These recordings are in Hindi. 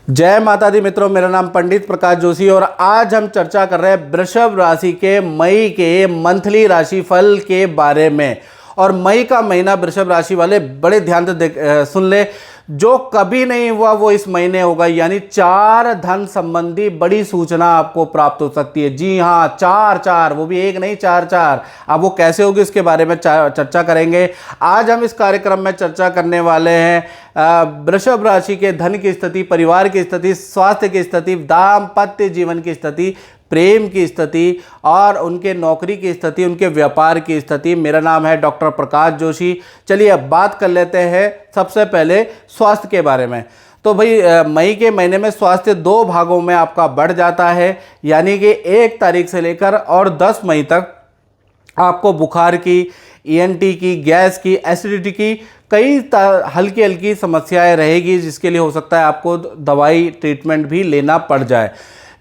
जय माता दी मित्रों, मेरा नाम पंडित प्रकाश जोशी और आज हम चर्चा कर रहे हैं वृषभ राशि के मई के मंथली राशिफल के बारे में। और मई का महीना वृषभ राशि वाले बड़े ध्यान से सुन ले, जो कभी नहीं हुआ वो इस महीने होगा। यानी 4 धन संबंधी बड़ी सूचना आपको प्राप्त हो सकती है। जी हाँ, 4 वो भी एक नहीं, 4। अब वो कैसे होगी इसके बारे में चर्चा करेंगे। आज हम इस कार्यक्रम में चर्चा करने वाले हैं वृषभ राशि के धन की स्थिति, परिवार की स्थिति, स्वास्थ्य की स्थिति, दाम्पत्य जीवन की स्थिति, प्रेम की स्थिति और उनके नौकरी की स्थिति, उनके व्यापार की स्थिति। मेरा नाम है डॉक्टर प्रकाश जोशी। चलिए अब बात कर लेते हैं सबसे पहले स्वास्थ्य के बारे में। तो भाई मई के महीने में स्वास्थ्य 2 भागों में आपका बढ़ जाता है। यानी कि 1 तारीख से लेकर और 10 मई तक आपको बुखार की, ईएनटी की, गैस की, एसिडिटी की कई हल्की हल्की समस्याएं रहेगी, जिसके लिए हो सकता है आपको दवाई ट्रीटमेंट भी लेना पड़ जाए।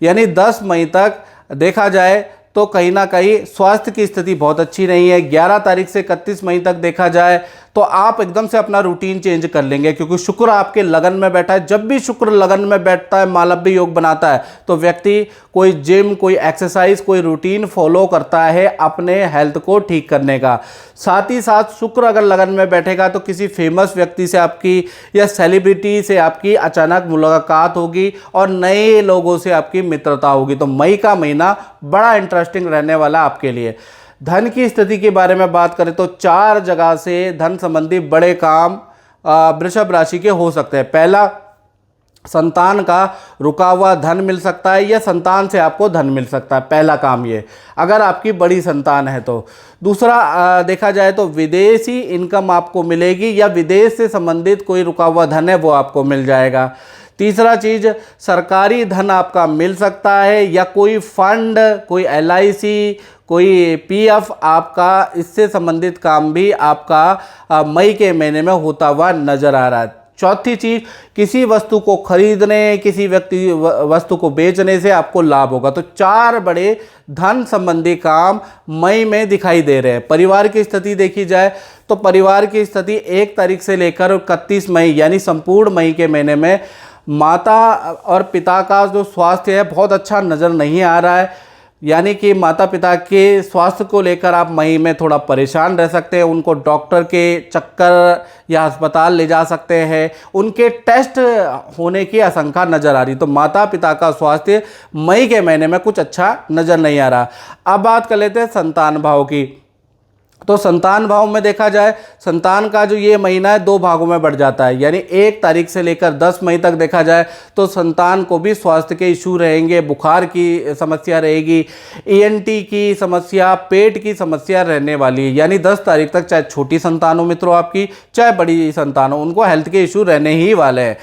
यानी 10 मई तक देखा जाए तो कहीं ना कहीं स्वास्थ्य की स्थिति बहुत अच्छी नहीं है। 11 तारीख से 31 मई तक देखा जाए तो आप एकदम से अपना रूटीन चेंज कर लेंगे, क्योंकि शुक्र आपके लगन में बैठा है। जब भी शुक्र लगन में बैठता है, मालव्य योग बनाता है, तो व्यक्ति कोई जिम, कोई एक्सरसाइज, कोई रूटीन फॉलो करता है अपने हेल्थ को ठीक करने का। साथ ही साथ शुक्र अगर लगन में बैठेगा तो किसी फेमस व्यक्ति से आपकी या सेलिब्रिटी से आपकी अचानक मुलाकात होगी और नए लोगों से आपकी मित्रता होगी। तो मई का महीना बड़ा इंटरेस्टिंग रहने वाला आपके लिए। धन की स्थिति के बारे में बात करें तो 4 जगह से धन संबंधी बड़े काम वृषभ राशि के हो सकते हैं। पहला, संतान का रुका हुआ धन मिल सकता है या संतान से आपको धन मिल सकता है। पहला काम ये, अगर आपकी बड़ी संतान है तो। दूसरा देखा जाए तो विदेशी इनकम आपको मिलेगी या विदेश से संबंधित कोई रुका हुआ धन है वो आपको मिल जाएगा। तीसरा चीज़, सरकारी धन आपका मिल सकता है या कोई फंड, कोई एलआईसी, कोई पीएफ आपका, इससे संबंधित काम भी आपका मई के महीने में होता हुआ नजर आ रहा है। चौथी चीज, किसी वस्तु को खरीदने, किसी वस्तु को बेचने से आपको लाभ होगा। तो 4 बड़े धन संबंधी काम मई में दिखाई दे रहे हैं। परिवार की स्थिति देखी जाए तो परिवार की स्थिति 1 तारीख से लेकर 31 मई यानी संपूर्ण मई के महीने में माता और पिता का जो स्वास्थ्य है बहुत अच्छा नज़र नहीं आ रहा है। यानी कि माता पिता के स्वास्थ्य को लेकर आप मई में थोड़ा परेशान रह सकते हैं। उनको डॉक्टर के चक्कर या अस्पताल ले जा सकते हैं, उनके टेस्ट होने की आशंका नज़र आ रही। तो माता पिता का स्वास्थ्य मई के महीने में कुछ अच्छा नज़र नहीं आ रहा। अब बात कर लेते हैं संतान भाव की। तो संतान भाव में देखा जाए, संतान का जो ये महीना है 2 भागों में बढ़ जाता है। यानी 1 तारीख से लेकर 10 मई तक देखा जाए तो संतान को भी स्वास्थ्य के इशू रहेंगे, बुखार की समस्या रहेगी, ईएनटी की समस्या, पेट की समस्या रहने वाली है। यानी 10 तारीख तक चाहे छोटी संतान हो मित्रों आपकी, चाहे बड़ी संतान हो, उनको हेल्थ के इशू रहने ही वाले हैं।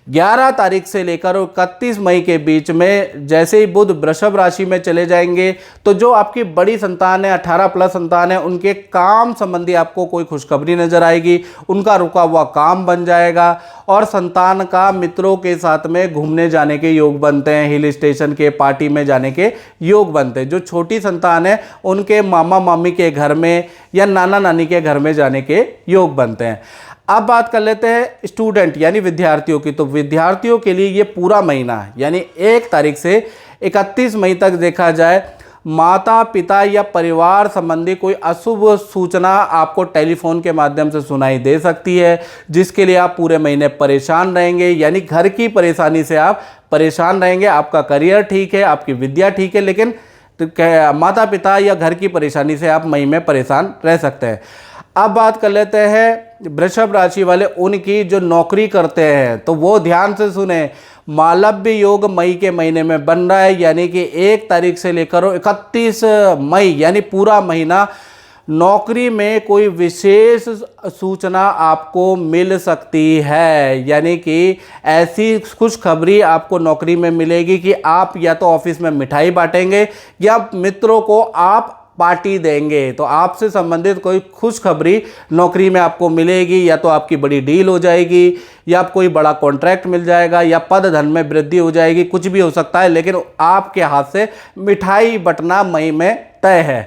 11 तारीख से लेकर 31 मई के बीच में जैसे ही बुध वृषभ राशि में चले जाएंगे तो जो आपकी बड़ी संतान है, 18 प्लस संतान है, उनके काम संबंधी आपको कोई खुशखबरी नजर आएगी। उनका रुका हुआ काम बन जाएगा और संतान का मित्रों के साथ में घूमने जाने के योग बनते हैं, हिल स्टेशन के, पार्टी में जाने के योग बनते हैं। जो छोटी संतान है उनके मामा मामी के घर में या नाना नानी के घर में जाने के योग बनते हैं। अब बात कर लेते हैं स्टूडेंट यानी विद्यार्थियों की। तो विद्यार्थियों के लिए ये पूरा महीना यानी 1 तारीख से 31 मई तक देखा जाए, माता पिता या परिवार संबंधी कोई अशुभ सूचना आपको टेलीफोन के माध्यम से सुनाई दे सकती है, जिसके लिए आप पूरे महीने परेशान रहेंगे। यानी घर की परेशानी से आप परेशान रहेंगे। आपका करियर ठीक है, आपकी विद्या ठीक है, लेकिन माता पिता या घर की परेशानी से आप मई में परेशान रह सकते हैं। अब बात कर लेते हैं वृषभ राशि वाले उनकी जो नौकरी करते हैं, तो वो ध्यान से सुने। मालव्य योग मई के महीने में बन रहा है। यानी कि 1 तारीख से लेकर 31 मई यानी पूरा महीना नौकरी में कोई विशेष सूचना आपको मिल सकती है। यानी कि ऐसी खुशखबरी आपको नौकरी में मिलेगी कि आप या तो ऑफिस में मिठाई बांटेंगे या मित्रों को आप पार्टी देंगे। तो आपसे संबंधित कोई खुशखबरी नौकरी में आपको मिलेगी, या तो आपकी बड़ी डील हो जाएगी या कोई बड़ा कॉन्ट्रैक्ट मिल जाएगा या पद धन में वृद्धि हो जाएगी, कुछ भी हो सकता है, लेकिन आपके हाथ से मिठाई बंटना मई में तय है।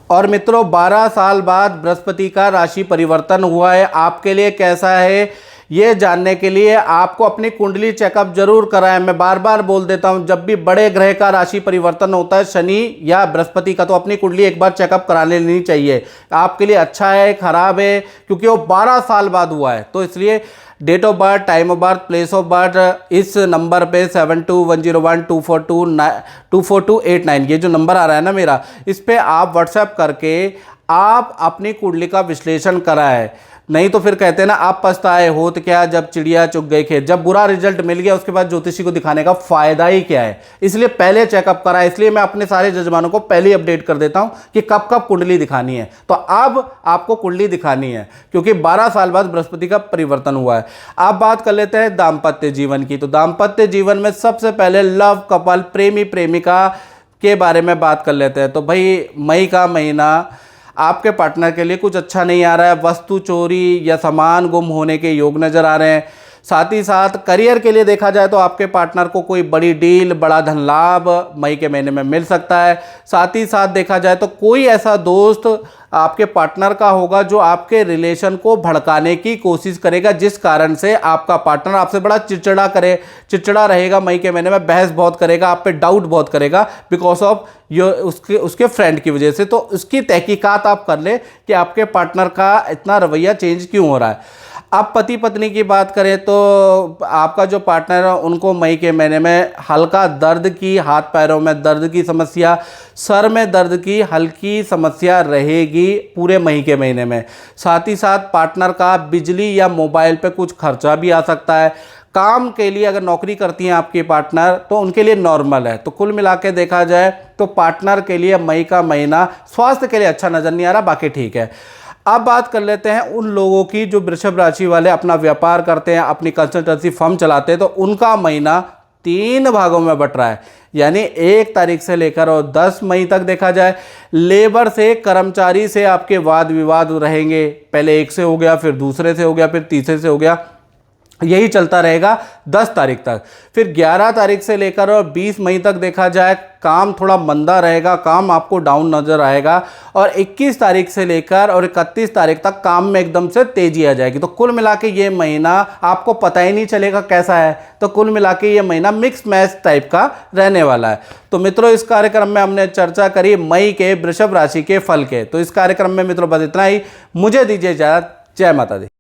और मित्रों 12 साल बाद बृहस्पति का राशि परिवर्तन हुआ है। आपके लिए कैसा है ये जानने के लिए आपको अपनी कुंडली चेकअप जरूर कराएं। मैं बार बार बोल देता हूं, जब भी बड़े ग्रह का राशि परिवर्तन होता है, शनि या बृहस्पति का, तो अपनी कुंडली एक बार चेकअप करा लेनी चाहिए। आपके लिए अच्छा है खराब है, क्योंकि वो 12 साल बाद हुआ है। तो इसलिए date of birth, time of birth, place of birth, इस नंबर पे 7210124289 ये जो नंबर आ रहा है ना मेरा, इस पे आप व्हाट्सएप करके आप अपनी कुंडली का विश्लेषण कराएं। नहीं तो फिर कहते हैं ना, आप पछताए होत क्या जब चिड़िया चुग गई खेत। जब बुरा रिजल्ट मिल गया उसके बाद ज्योतिषी को दिखाने का फायदा ही क्या है। इसलिए पहले चेकअप कराएं। इसलिए मैं अपने सारे जजमानों को पहले ही अपडेट कर देता हूं कि कब कब कुंडली दिखानी है। तो अब आपको कुंडली दिखानी है, क्योंकि 12 साल बाद बृहस्पति का परिवर्तन हुआ है। अब बात कर लेते हैं दाम्पत्य जीवन की। तो दाम्पत्य जीवन में सबसे पहले लव कपल, प्रेमी प्रेमिका के बारे में बात कर लेते हैं। तो भाई मई का महीना आपके पार्टनर के लिए कुछ अच्छा नहीं आ रहा है। वस्तु चोरी या सामान गुम होने के योग नजर आ रहे हैं। साथ ही साथ करियर के लिए देखा जाए तो आपके पार्टनर को कोई बड़ी डील, बड़ा धन लाभ मई के महीने में मिल सकता है। साथ ही साथ देखा जाए तो कोई ऐसा दोस्त आपके पार्टनर का होगा जो आपके रिलेशन को भड़काने की कोशिश करेगा, जिस कारण से आपका पार्टनर आपसे बड़ा चिड़चिड़ा रहेगा। मई के महीने में बहस बहुत करेगा, आप पे डाउट बहुत करेगा, बिकॉज ऑफ उसके फ्रेंड की वजह से। तो उसकी तहकीकात आप कर ले कि आपके पार्टनर का इतना रवैया चेंज क्यों हो रहा है। अब पति पत्नी की बात करें तो आपका जो पार्टनर है उनको मई के महीने में हल्का दर्द की, हाथ पैरों में दर्द की समस्या, सर में दर्द की हल्की समस्या रहेगी पूरे मई के महीने में। साथ ही साथ पार्टनर का बिजली या मोबाइल पे कुछ खर्चा भी आ सकता है। काम के लिए अगर नौकरी करती हैं आपके पार्टनर तो उनके लिए नॉर्मल है। तो कुल मिला के देखा जाए तो पार्टनर के लिए मई का महीना स्वास्थ्य के लिए अच्छा नज़र नहीं आ रहा, बाकी ठीक है। अब बात कर लेते हैं उन लोगों की जो वृषभ राशि वाले अपना व्यापार करते हैं, अपनी कंसल्टेंसी फर्म चलाते हैं। तो उनका महीना 3 भागों में बट रहा है, यानी 1 तारीख से लेकर और 10 मई तक देखा जाए। लेबर से, कर्मचारी से आपके वाद विवाद रहेंगे। पहले एक से हो गया, फिर दूसरे से हो गया, फिर तीसरे से हो गया, यही चलता रहेगा 10 तारीख तक। फिर 11 तारीख से लेकर और 20 मई तक देखा जाए काम थोड़ा मंदा रहेगा, काम आपको डाउन नज़र आएगा। और 21 तारीख से लेकर और 31 तारीख तक काम में एकदम से तेजी आ जाएगी। तो कुल मिला के ये महीना आपको पता ही नहीं चलेगा कैसा है। तो कुल मिला के ये महीना मिक्स मैच टाइप का रहने वाला है। तो मित्रों, इस कार्यक्रम में हमने चर्चा करी मई के वृषभ राशि के फल के। तो इस कार्यक्रम में मित्रों बस इतना ही। मुझे दीजिए इजाज़त। जय माता दी।